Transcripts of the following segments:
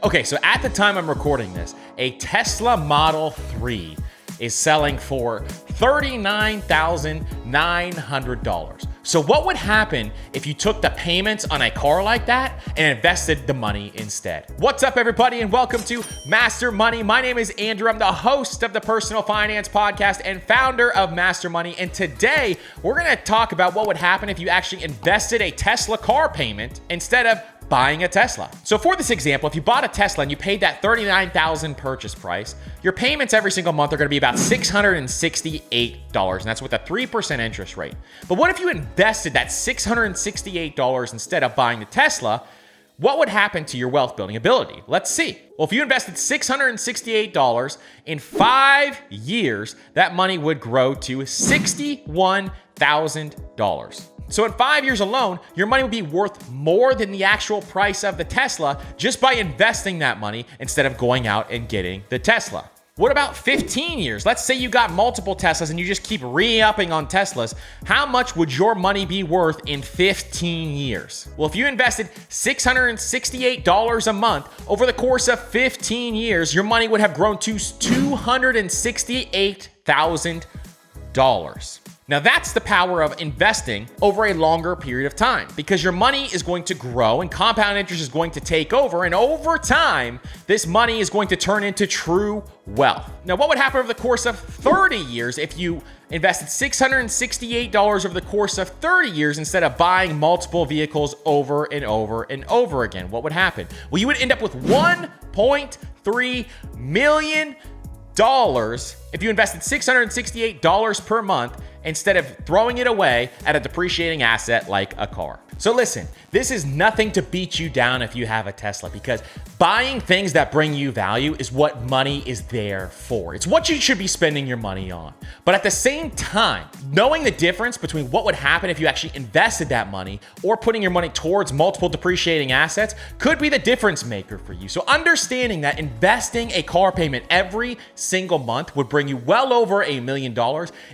Okay, so at the time I'm recording this, a Tesla Model 3 is selling for $39,900. So what would happen if you took the payments on a car like that and invested the money instead? What's up, everybody, and welcome to Master Money. My name is Andrew. I'm the host of the Personal Finance Podcast and founder of Master Money. And today we're going to talk about what would happen if you actually invested a Tesla car payment instead of buying a Tesla. So for this example, if you bought a Tesla and you paid that $39,000 purchase price, your payments every single month are going to be about $668, and that's with a 3% interest rate. But what if you invested that $668 instead of buying the Tesla? What would happen to your wealth building ability? Let's see. Well, if you invested $668 in 5 years, that money would grow to $61,000. So in 5 years alone, your money would be worth more than the actual price of the Tesla just by investing that money instead of going out and getting the Tesla. What about 15 years? Let's say you got multiple Teslas and you just keep re-upping on Teslas. How much would your money be worth in 15 years? Well, if you invested $668 a month over the course of 15 years, your money would have grown to $268,000. Now that's the power of investing over a longer period of time, because your money is going to grow and compound interest is going to take over. And over time, this money is going to turn into true wealth. Now, what would happen over the course of 30 years if you invested $668 over the course of 30 years instead of buying multiple vehicles over and over and over again? What would happen? Well, you would end up with $1.3 million if you invested $668 per month instead of throwing it away at a depreciating asset like a car. So listen, this is nothing to beat you down if you have a Tesla, because buying things that bring you value is what money is there for. It's what you should be spending your money on. But at the same time, knowing the difference between what would happen if you actually invested that money or putting your money towards multiple depreciating assets could be the difference maker for you. So understanding that investing a car payment every single month would bring you well over $1 million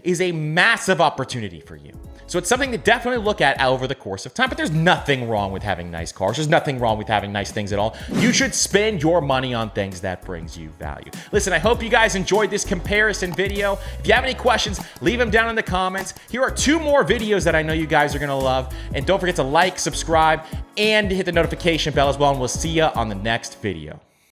is a massive opportunity for you. So it's something to definitely look at over the course of time. But there's nothing wrong with having nice cars. There's nothing wrong with having nice things at all. You should spend your money on things that brings you value. Listen, I hope you guys enjoyed this comparison video. If you have any questions, leave them down in the comments. Here are 2 more videos that I know you guys are gonna love. And don't forget to like, subscribe, and hit the notification bell as well. And we'll see you on the next video.